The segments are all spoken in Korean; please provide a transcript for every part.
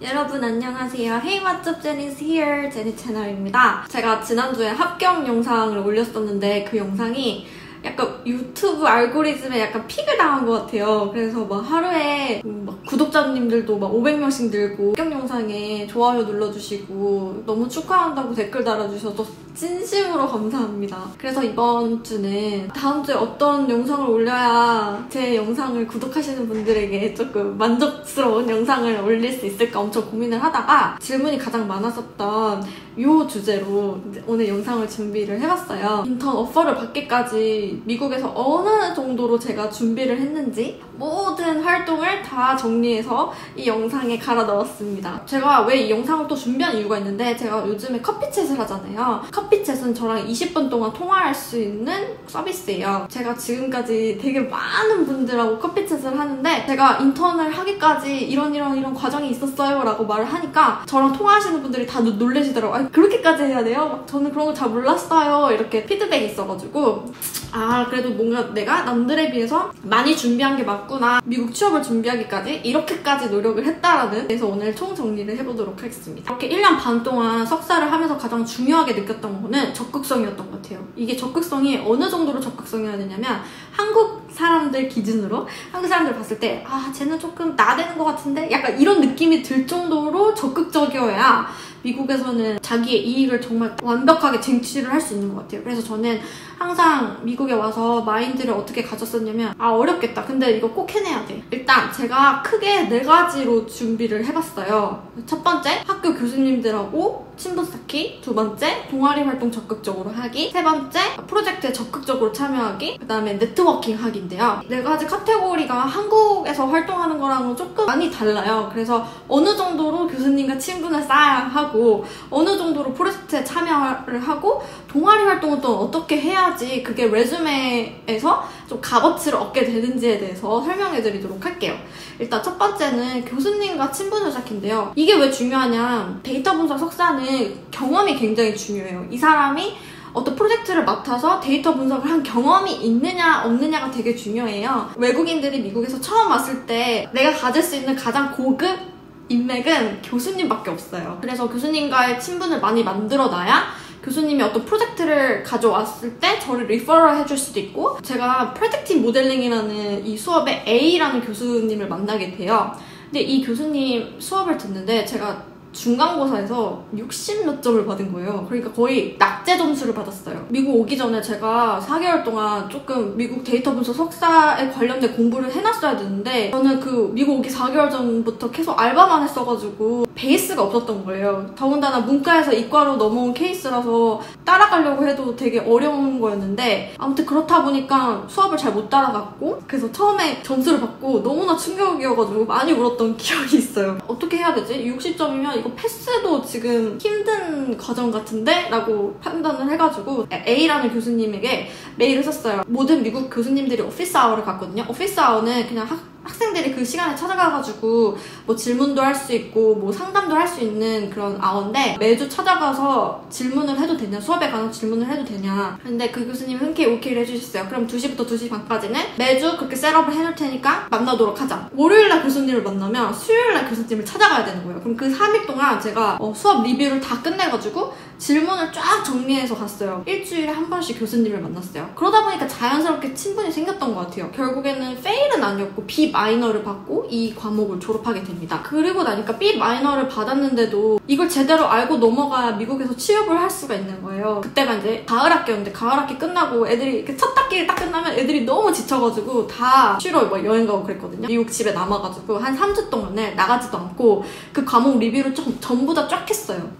여러분 안녕하세요. Hey what's up, Jenny's here. 제니 채널입니다. 제가 지난주에 합격 영상을 올렸었는데 그 영상이 약간 유튜브 알고리즘에 약간 픽을 당한 것 같아요. 그래서 막 하루에 막 구독자님들도 막 500명씩 늘고 합격 영상에 좋아요 눌러주시고 너무 축하한다고 댓글 달아주셔서 진심으로 감사합니다. 그래서 이번 주는 다음 주에 어떤 영상을 올려야 제 영상을 구독하시는 분들에게 조금 만족스러운 영상을 올릴 수 있을까 엄청 고민을 하다가 질문이 가장 많았었던 이 주제로 오늘 영상을 준비를 해봤어요. 인턴 오퍼를 받기까지 미국에서 어느 정도로 제가 준비를 했는지 모든 활동을 다 정리해서 이 영상에 갈아 넣었습니다. 제가 왜 이 영상을 또 준비한 이유가 있는데 제가 요즘에 커피챗을 하잖아요. 커피챗은 저랑 20분 동안 통화할 수 있는 서비스예요. 제가 지금까지 되게 많은 분들하고 커피챗을 하는데 제가 인턴을 하기까지 이런 과정이 있었어요 라고 말을 하니까 저랑 통화하시는 분들이 다 놀라시더라고요. 아니, 그렇게까지 해야 돼요? 저는 그런 거 잘 몰랐어요. 이렇게 피드백이 있어가지고 그래도 뭔가 내가 남들에 비해서 많이 준비한 게 맞구나. 미국 취업을 준비하기까지 이렇게까지 노력을 했다라는. 그래서 오늘 총 정리를 해보도록 하겠습니다. 이렇게 1년 반 동안 석사를 하면서 가장 중요하게 느꼈던 거는 적극성이었던 것 같아요. 이게 적극성이 어느 정도로 적극성이어야 되냐면 한국 사람들 기준으로 한국 사람들 봤을 때 쟤는 조금 나대는 것 같은데? 약간 이런 느낌이 들 정도로 적극적이어야 미국에서는 자기의 이익을 정말 완벽하게 쟁취를 할 수 있는 것 같아요. 그래서 저는 항상 미국에 와서 마인드를 어떻게 가졌었냐면 어렵겠다. 근데 이거 꼭 해내야 돼. 일단 제가 크게 4가지로 준비를 해봤어요. 첫 번째, 학교 교수님들하고 친분 쌓기. 두 번째, 동아리 활동 적극적으로 하기. 세 번째, 프로젝트에 적극적으로 참여하기. 그 다음에 네트워킹 하기인데요. 4가지 카테고리가 한국에서 활동하는 거랑은 조금 많이 달라요. 그래서 어느 정도로 교수님과 친분을 쌓아야 하고 어느 정도로 프로젝트에 참여를 하고 동아리 활동은 또 어떻게 해야지 그게 레주메에서 좀 값어치를 얻게 되는지에 대해서 설명해드리도록 할게요. 일단 첫 번째는 교수님과 친분을 쌓기인데요. 이게 왜 중요하냐, 데이터 분석 석사는 경험이 굉장히 중요해요. 이 사람이 어떤 프로젝트를 맡아서 데이터 분석을 한 경험이 있느냐 없느냐가 되게 중요해요. 외국인들이 미국에서 처음 왔을 때 내가 가질 수 있는 가장 고급 인맥은 교수님밖에 없어요. 그래서 교수님과의 친분을 많이 만들어놔야 교수님이 어떤 프로젝트를 가져왔을 때 저를 리퍼럴 해줄 수도 있고, 제가 프레딕티브 모델링이라는 이 수업에 A라는 교수님을 만나게 돼요. 근데 이 교수님 수업을 듣는데 제가 중간고사에서 60몇 점을 받은 거예요. 그러니까 거의 낙제 점수를 받았어요. 미국 오기 전에 제가 4개월 동안 조금 미국 데이터 분석 석사에 관련된 공부를 해놨어야 되는데 저는 그 미국 오기 4개월 전부터 계속 알바만 했어가지고 베이스가 없었던 거예요. 더군다나 문과에서 이과로 넘어온 케이스라서 따라가려고 해도 되게 어려운 거였는데 아무튼 그렇다 보니까 수업을 잘 못 따라갔고, 그래서 처음에 점수를 받고 너무나 충격이어가지고 많이 울었던 기억이 있어요. 어떻게 해야 되지? 60점이면 이거 패스도 지금 힘든 과정 같은데? 라고 판단을 해가지고 A라는 교수님에게 메일을 썼어요. 모든 미국 교수님들이 오피스 아워를 갔거든요. 오피스 아워는 그냥 학생들이 그 시간에 찾아가가지고 뭐 질문도 할 수 있고 뭐 상담도 할 수 있는 그런 아워인데, 매주 찾아가서 질문을 해도 되냐, 수업에 관한 질문을 해도 되냐. 근데 그 교수님이 흔쾌히 오케이를 해주셨어요. 그럼 2시부터 2시 반까지는 매주 그렇게 셋업을 해놓을 테니까 만나도록 하자. 월요일날 교수님을 만나면 수요일날 교수님을 찾아가야 되는 거예요. 그럼 그 3일 동안 제가 수업 리뷰를 다 끝내가지고 질문을 쫙 정리해서 갔어요. 일주일에 한 번씩 교수님을 만났어요. 그러다 보니까 자연스럽게 친분이 생겼던 것 같아요. 결국에는 페일은 아니었고 B 마이너를 받고 이 과목을 졸업하게 됩니다. 그리고 나니까 B 마이너를 받았는데도 이걸 제대로 알고 넘어가야 미국에서 취업을 할 수가 있는 거예요. 그때가 이제 가을 학기였는데 가을 학기 끝나고 애들이 이렇게 첫 학기를 딱 끝나면 애들이 너무 지쳐가지고 다 쉬러 뭐 여행 가고 그랬거든요. 미국 집에 남아가지고 한 3주 동안을 나가지도 않고 그 과목 리뷰를 전부 다 쫙 했어요.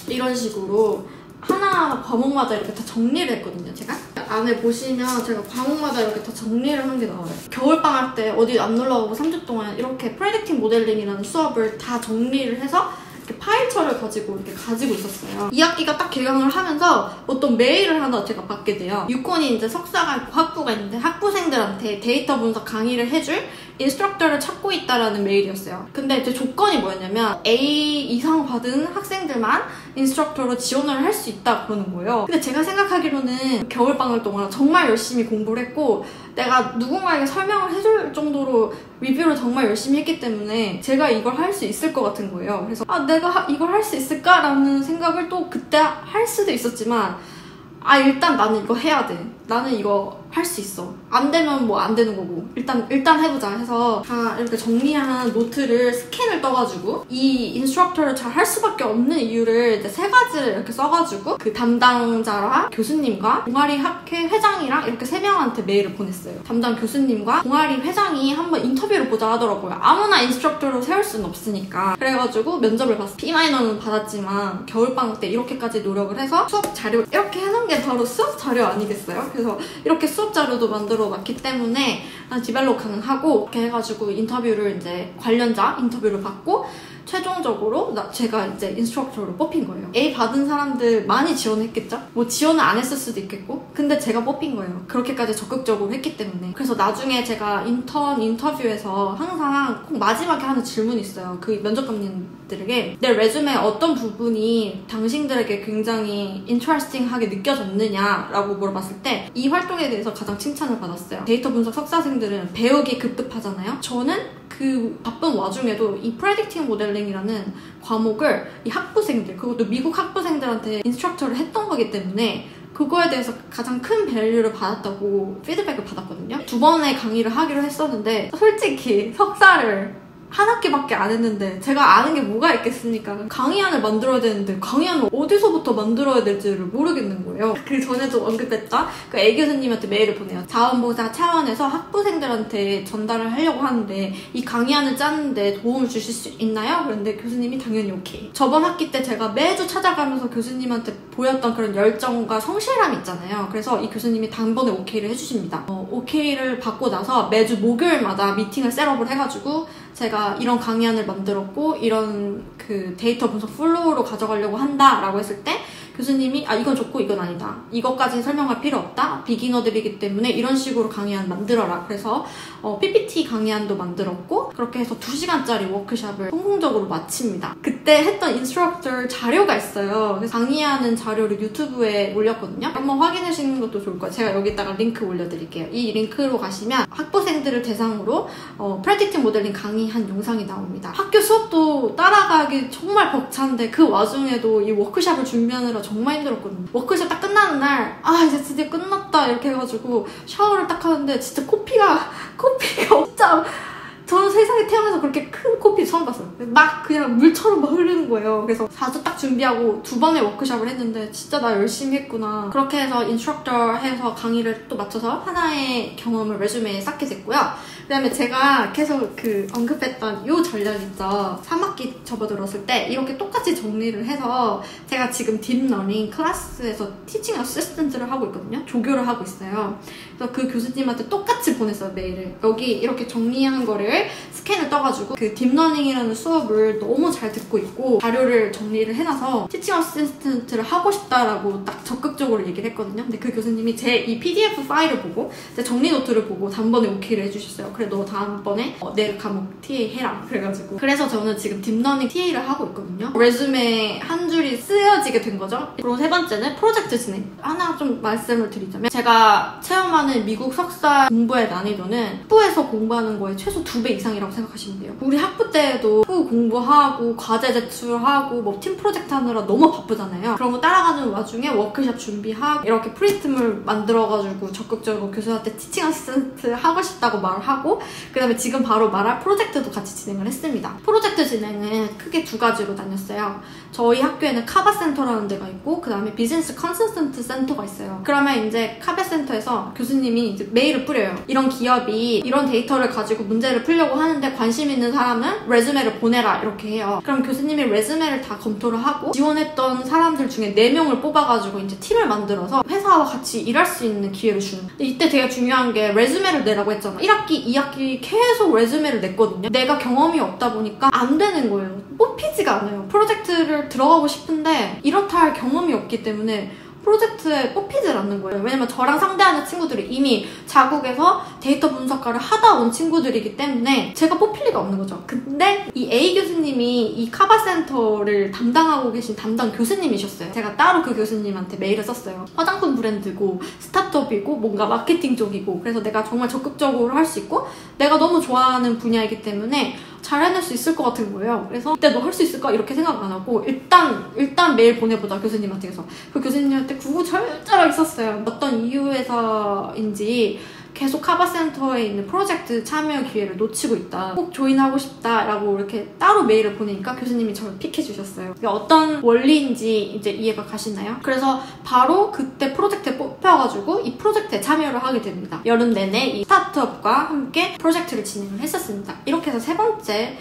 이런 식으로 하나 과목마다 이렇게 다 정리를 했거든요, 제가. 안에 보시면 제가 과목마다 이렇게 다 정리를 한 게 나와요. 겨울방학 때 어디 안 놀러 가고 3주 동안 이렇게 프레딕티브 모델링이라는 수업을 다 정리를 해서 이렇게 파일처를 가지고 있었어요. 2학기가 딱 개강을 하면서 어떤 메일을 하나 제가 받게 돼요. 유콘이 이제 석사가 있고 학부가 있는데 학부생들한테 데이터 분석 강의를 해줄 인스트럭터를 찾고 있다라는 메일이었어요. 근데 이제 조건이 뭐였냐면 A 이상 받은 학생들만 인스트럭터로 지원을 할 수 있다 그러는 거예요. 근데 제가 생각하기로는 겨울방학 동안 정말 열심히 공부를 했고 내가 누군가에게 설명을 해줄 정도로 리뷰를 정말 열심히 했기 때문에 제가 이걸 할 수 있을 것 같은 거예요. 그래서 내가 이걸 할 수 있을까라는 생각을 또 그때 할 수도 있었지만 일단 나는 이거 해야 돼. 나는 이거 할 수 있어. 안 되면 뭐 안 되는 거고. 일단 해보자 해서 다 이렇게 정리한 노트를 스캔을 떠가지고 이 인스트럭터를 잘 할 수밖에 없는 이유를 이제 3가지를 이렇게 써가지고 그 담당자랑 교수님과 동아리 학회 회장이랑 이렇게 3명한테 메일을 보냈어요. 담당 교수님과 동아리 회장이 한번 인터뷰를 보자 하더라고요. 아무나 인스트럭터로 세울 수는 없으니까. 그래가지고 면접을 봤어요. B-는 받았지만 겨울방학 때 이렇게까지 노력을 해서 수업 자료 이렇게 해놓은 게 바로 수업 자료 아니겠어요? 그래서 이렇게 수업 자료도 만들어 놨기 때문에 난 디벨롭 가능하고 이렇게 해가지고 인터뷰를 이제 관련자 인터뷰를 받고 최종적으로 제가 이제 인스트럭터로 뽑힌 거예요. A 받은 사람들 많이 지원했겠죠? 뭐 지원을 안 했을 수도 있겠고 근데 제가 뽑힌 거예요. 그렇게까지 적극적으로 했기 때문에. 그래서 나중에 제가 인터뷰에서 항상 꼭 마지막에 하는 질문이 있어요. 그 면접관님들에게 내 레주메 어떤 부분이 당신들에게 굉장히 인터레스팅하게 느껴졌느냐라고 물어봤을 때 이 활동에 대해서 가장 칭찬을 받았어요. 데이터 분석 석사생들은 배우기 급급하잖아요. 저는 그 바쁜 와중에도 이 프레딕팅 모델링이라는 과목을 이 학부생들, 그것도 미국 학부생들한테 인스트럭터를 했던 거기 때문에 그거에 대해서 가장 큰 밸류를 받았다고 피드백을 받았거든요. 2번의 강의를 하기로 했었는데 솔직히 석사를 한 학기밖에 안 했는데 제가 아는 게 뭐가 있겠습니까? 강의안을 만들어야 되는데 강의안을 어디서부터 만들어야 될지를 모르겠는 거예요. 그 전에도 언급했던 그 A 교수님한테 메일을 보내요. 자원봉사 차원에서 학부생들한테 전달을 하려고 하는데 이 강의안을 짜는데 도움을 주실 수 있나요? 그런데 교수님이 당연히 오케이. 저번 학기 때 제가 매주 찾아가면서 교수님한테 보였던 그런 열정과 성실함이 있잖아요. 그래서 이 교수님이 단번에 오케이를 해주십니다. 오케이를 받고 나서 매주 목요일마다 미팅을 셋업을 해가지고 제가 이런 강의안을 만들었고 이런 그 데이터 분석 플로우로 가져가려고 한다라고 했을 때 교수님이 이건 좋고 이건 아니다. 이것까지 설명할 필요 없다. 비기너들이기 때문에 이런 식으로 강의안 만들어라. 그래서 PPT 강의안도 만들었고 그렇게 해서 2시간짜리 워크숍을 성공적으로 마칩니다. 그때 했던 인스트럭터 자료가 있어요. 그래서 강의하는 자료를 유튜브에 올렸거든요. 한번 확인하시는 것도 좋을 거예요. 제가 여기다가 링크 올려드릴게요. 이 링크로 가시면 학부생들을 대상으로 프레딕팅 모델링 강의한 영상이 나옵니다. 학교 수업도 따라가기 정말 벅찬데 그 와중에도 이 워크숍을 준비하느라 정말 힘들었거든요. 워크숍 딱 끝나는 날 이제 드디어 끝났다 이렇게 해가지고 샤워를 딱 하는데 진짜 코피가 진짜 저는 세상에 태어나서 그렇게 큰 코피 처음 봤어요. 막 그냥 물처럼 막 흐르는 거예요. 그래서 4주 딱 준비하고 2번의 워크숍을 했는데 진짜 나 열심히 했구나. 그렇게 해서 인스트럭터 해서 강의를 또 마쳐서 하나의 경험을 레주메에 쌓게 됐고요. 그 다음에 제가 계속 언급했던 요 전략 있죠. 3학기 접어들었을 때 이렇게 똑같이 정리를 해서 제가 지금 딥러닝 클래스에서 티칭 어시스턴트를 하고 있거든요. 조교를 하고 있어요. 그래서 그 교수님한테 똑같이 보냈어요, 메일을. 여기 이렇게 정리한 거를 스캔을 떠가지고 그 딥러닝이라는 수업을 너무 잘 듣고 있고 자료를 정리를 해놔서 티칭 어시스턴트를 하고 싶다라고 딱 적극적으로 얘기를 했거든요. 근데 그 교수님이 제 이 PDF 파일을 보고 제 정리 노트를 보고 단번에 오케이를 해주셨어요. 그래 너 다음번에 내 과목 TA 해라 그래가지고 그래서 저는 지금 딥러닝 TA를 하고 있거든요. 레주메 한 줄이 쓰여지게 된 거죠. 그리고 3번째는 프로젝트 진행. 하나 좀 말씀을 드리자면 제가 체험하는 미국 석사 공부의 난이도는 학부에서 공부하는 거에 최소 2배 이상이라고 생각하시면 돼요. 우리 학부 때에도 학부 공부하고 과제 제출하고 뭐 팀 프로젝트 하느라 너무 바쁘잖아요. 그런 거 따라가는 와중에 워크숍 준비하고 이렇게 프리팀을 만들어가지고 적극적으로 교수한테 티칭 어시스턴트 하고 싶다고 말하고 그 다음에 지금 바로 말할 프로젝트도 같이 진행을 했습니다. 프로젝트 진행은 크게 2가지로 나뉘었어요. 저희 학교에는 카바 센터라는 데가 있고 그 다음에 비즈니스 컨설턴트 센터가 있어요. 그러면 이제 카바 센터에서 교수님이 이제 메일을 뿌려요. 이런 기업이 이런 데이터를 가지고 문제를 풀려고 하는데 관심 있는 사람은 레주메를 보내라 이렇게 해요. 그럼 교수님이 레주메를 다 검토를 하고 지원했던 사람들 중에 4명을 뽑아가지고 이제 팀을 만들어서 회사와 같이 일할 수 있는 기회를 주는. 근데 이때 되게 중요한 게 레주메를 내라고 했잖아. 1학기, 2학기 계속 레주메를 냈거든요. 내가 경험이 없다 보니까 안 되는 거예요. 뽑히지가 않아요. 프로젝트를 들어가고 싶은데 이렇다 할 경험이 없기 때문에 프로젝트에 뽑히질 않는 거예요. 왜냐면 저랑 상대하는 친구들이 이미 자국에서 데이터 분석가를 하다 온 친구들이기 때문에 제가 뽑힐 리가 없는 거죠. 근데 이 A 교수님이 이 카바센터를 담당하고 계신 담당 교수님이셨어요. 제가 따로 그 교수님한테 메일을 썼어요. 화장품 브랜드고 스타트업이고 뭔가 마케팅 쪽이고 그래서 내가 정말 적극적으로 할 수 있고 내가 너무 좋아하는 분야이기 때문에 잘 해낼 수 있을 것 같은 거예요. 그래서 그때 너 할 수 있을까? 이렇게 생각 안 하고 일단 메일 보내보자 교수님한테. 해서 그 교수님한테 구구절절하게 썼어요. 어떤 이유에서인지 계속 카바센터에 있는 프로젝트 참여 기회를 놓치고 있다. 꼭 조인하고 싶다라고 이렇게 따로 메일을 보내니까 교수님이 저를 픽해주셨어요. 어떤 원리인지 이제 이해가 가시나요? 그래서 바로 그때 프로젝트에 뽑혀가지고 이 프로젝트에 참여를 하게 됩니다. 여름 내내 이 스타트업과 함께 프로젝트를 진행을 했었습니다. 이렇게 해서 세 번째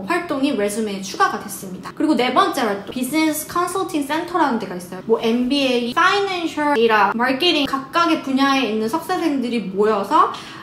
활동이 레주메에 추가가 됐습니다. 그리고 네 번째 활동, 비즈니스 컨설팅 센터라는 데가 있어요. 뭐 MBA, 파이낸셜, 데이터, 마케팅 각각의 분야에 있는 석사생들이 모여서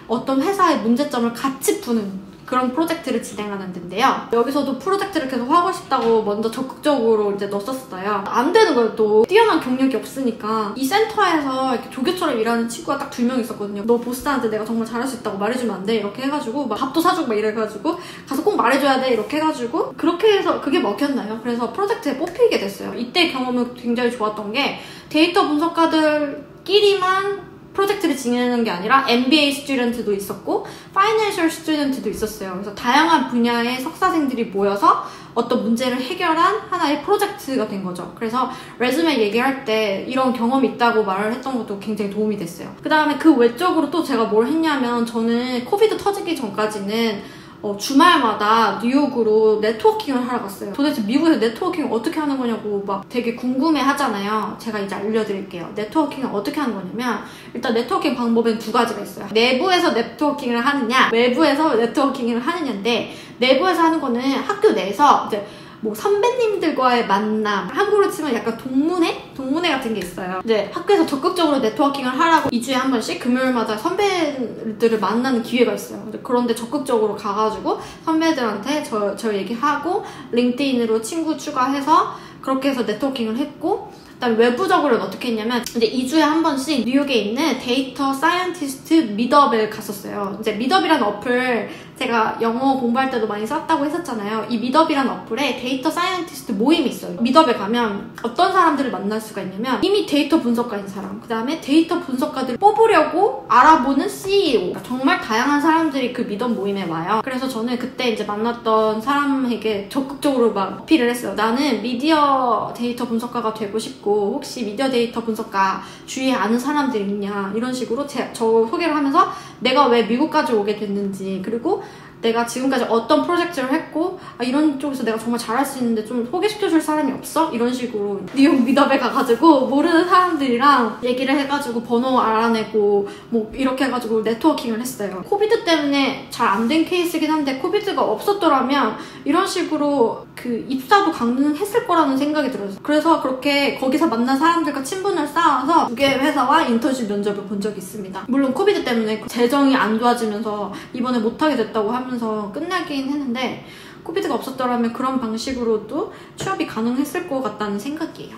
어떤 회사의 문제점을 같이 푸는 그런 프로젝트를 진행하는 데인데요. 여기서도 프로젝트를 계속 하고 싶다고 먼저 적극적으로 이제 넣었어요. 안 되는 거예요. 또 뛰어난 경력이 없으니까. 이 센터에서 이렇게 조교처럼 일하는 친구가 딱 2명 있었거든요. 너 보스한테 내가 정말 잘할 수 있다고 말해주면 안 돼? 이렇게 해가지고 막 밥도 사주고 막 이래가지고 가서 꼭 말해줘야 돼? 이렇게 해가지고 그렇게 해서 그게 먹혔나요? 그래서 프로젝트에 뽑히게 됐어요. 이때 경험은 굉장히 좋았던 게 데이터 분석가들끼리만 프로젝트를 진행하는 게 아니라 MBA 스튜던트도 있었고 파이낸셜 스튜던트도 있었어요. 그래서 다양한 분야의 석사생들이 모여서 어떤 문제를 해결한 하나의 프로젝트가 된 거죠. 그래서 레주메 얘기할 때 이런 경험이 있다고 말을 했던 것도 굉장히 도움이 됐어요. 그 다음에 그 외적으로 또 제가 뭘 했냐면 저는 코비드 터지기 전까지는 주말마다 뉴욕으로 네트워킹을 하러 갔어요. 도대체 미국에서 네트워킹을 어떻게 하는 거냐고 막 되게 궁금해 하잖아요. 제가 이제 알려드릴게요. 네트워킹을 어떻게 하는 거냐면 일단 네트워킹 방법엔 2가지가 있어요. 내부에서 네트워킹을 하느냐, 외부에서 네트워킹을 하느냐인데 내부에서 하는 거는 학교 내에서 이제 뭐 선배님들과의 만남, 한국으로 치면 약간 동문회 같은 게 있어요. 이제 학교에서 적극적으로 네트워킹을 하라고 2주에 한 번씩 금요일마다 선배들을 만나는 기회가 있어요. 그런데 적극적으로 가가지고 선배들한테 저 얘기하고 링크드인으로 친구 추가해서 그렇게 해서 네트워킹을 했고, 그다음에 외부적으로는 어떻게 했냐면 이제 2주에 한 번씩 뉴욕에 있는 데이터 사이언티스트 미드업을 갔었어요. 이제 미드업이라는 어플 제가 영어 공부할 때도 많이 썼다고 했었잖아요. 이 미드업이라는 어플에 데이터 사이언티스트 모임이 있어요. 미드업에 가면 어떤 사람들을 만날 수가 있냐면 이미 데이터 분석가인 사람, 그 다음에 데이터 분석가들을 뽑으려고 알아보는 CEO, 정말 다양한 사람들이 그 미드업 모임에 와요. 그래서 저는 그때 이제 만났던 사람에게 적극적으로 막 어필을 했어요. 나는 미디어 데이터 분석가가 되고 싶고 혹시 미디어 데이터 분석가 주위에 아는 사람들 있냐, 이런 식으로 저 소개를 하면서 내가 왜 미국까지 오게 됐는지, 그리고 내가 지금까지 어떤 프로젝트를 했고 이런 쪽에서 내가 정말 잘할 수 있는데 좀 소개시켜줄 사람이 없어? 이런 식으로 뉴욕 미드업에 가가지고 모르는 사람들이랑 얘기를 해가지고 번호 알아내고 뭐 이렇게 해가지고 네트워킹을 했어요. 코비드 때문에 잘 안 된 케이스긴 한데 코비드가 없었더라면 이런 식으로 그 입사도 가능했을 거라는 생각이 들어요. 그래서 그렇게 거기서 만난 사람들과 친분을 쌓아서 2개의 회사와 인턴십 면접을 본 적이 있습니다. 물론 코비드 때문에 재정이 안 좋아지면서 이번에 못하게 됐다고 하면서 끝나긴 했는데 코비드가 없었더라면 그런 방식으로도 취업이 가능했을 것 같다는 생각이에요.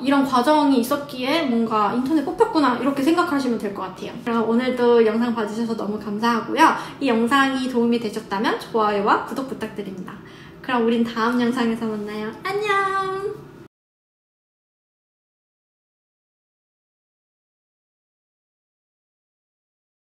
이런 과정이 있었기에 뭔가 인턴에 뽑혔구나 이렇게 생각하시면 될 것 같아요. 그럼 오늘도 영상 봐주셔서 너무 감사하고요. 이 영상이 도움이 되셨다면 좋아요와 구독 부탁드립니다. 그럼 우린 다음 영상에서 만나요. 안녕!